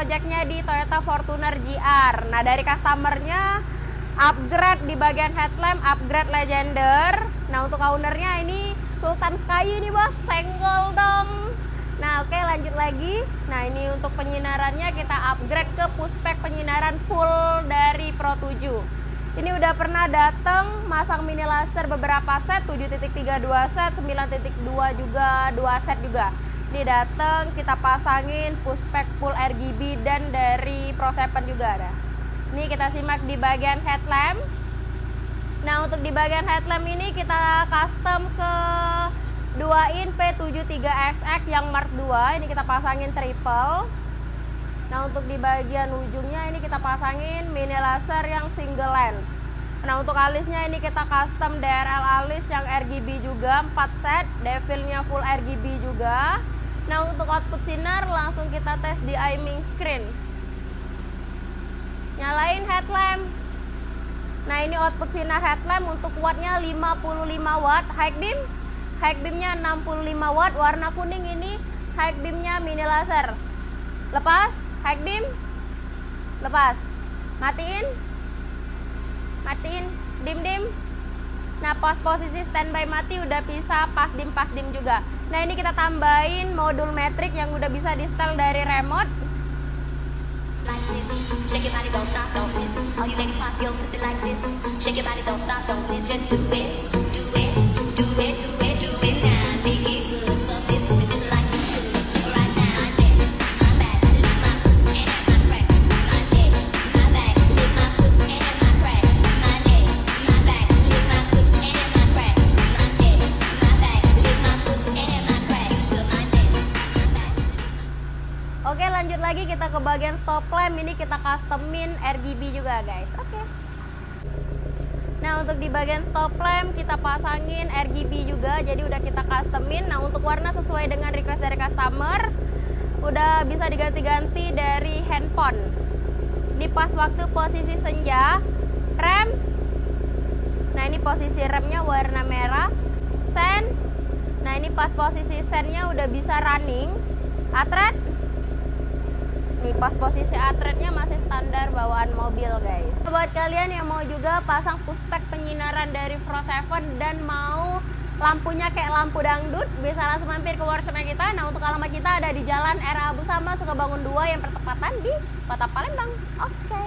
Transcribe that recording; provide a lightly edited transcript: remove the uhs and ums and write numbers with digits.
projectnya di Toyota Fortuner GR. Nah, dari customernya upgrade di bagian headlamp, upgrade Legender. Nah, untuk ownernya ini Sultan Sky ini bos, senggol dong. Nah, oke, lanjut lagi. Nah, ini untuk penyinarannya kita upgrade ke pushback penyinaran full dari Pro 7. Ini udah pernah datang masang mini laser beberapa set, 7.3 2 set, 9.2 juga 2 set juga. Ini datang kita pasangin pushback full RGB dan dari Pro 7 juga ada. Ini kita simak di bagian headlamp. Nah, untuk di bagian headlamp ini kita custom ke 2-in P73XX yang Mark II. Ini kita pasangin triple. Nah, untuk di bagian ujungnya ini kita pasangin mini laser yang single lens. Nah, untuk alisnya ini kita custom DRL alis yang RGB juga 4 set, devilnya full RGB juga. Nah, untuk output sinar langsung kita tes di aiming screen. Nyalain headlamp. Nah, ini output sinar headlamp untuk wattnya 55 watt, high beamnya 65 watt, warna kuning ini high beamnya mini laser. Lepas, high beam, lepas, matiin, dim. Nah, pas posisi standby mati udah bisa pas dim juga. Nah, ini kita tambahin modul metrik yang udah bisa di setel dari remote. Shake your body, don't stop, don't miss. All you ladies pop your pussy like this. Shake your body, don't stop, don't miss. Just do it, do it, do it, do it, do it now. Make it good, fuck this pussy just like you should. Right now, my back, lick my foot and my crack. My neck, my back, lick my foot and my crack. My neck, my back, lick my foot and my crack. My neck, my back, lick my foot and my crack. You should my neck, my back. Oke, lanjut lagi kita ke bagian stop lamp. Ini kita customin RGB juga guys. Oke. Nah, untuk di bagian stop lamp kita pasangin RGB juga, jadi udah kita customin. Nah, untuk warna sesuai dengan request dari customer, udah bisa diganti-ganti dari handphone. Di pas waktu posisi senja, rem. Nah, ini posisi remnya warna merah. Sen. Nah, ini pas posisi sennya udah bisa running. Atret. Nih, pas posisi atretnya masih standar bawaan mobil guys. Buat kalian yang mau juga pasang pushback penyinaran dari Pro 7 dan mau lampunya kayak lampu dangdut, bisa langsung mampir ke workshopnya kita. Nah, untuk alamat kita ada di Jalan Era Abu Sama, Sukabangun 2 yang pertempatan di Kota Palembang. Oke.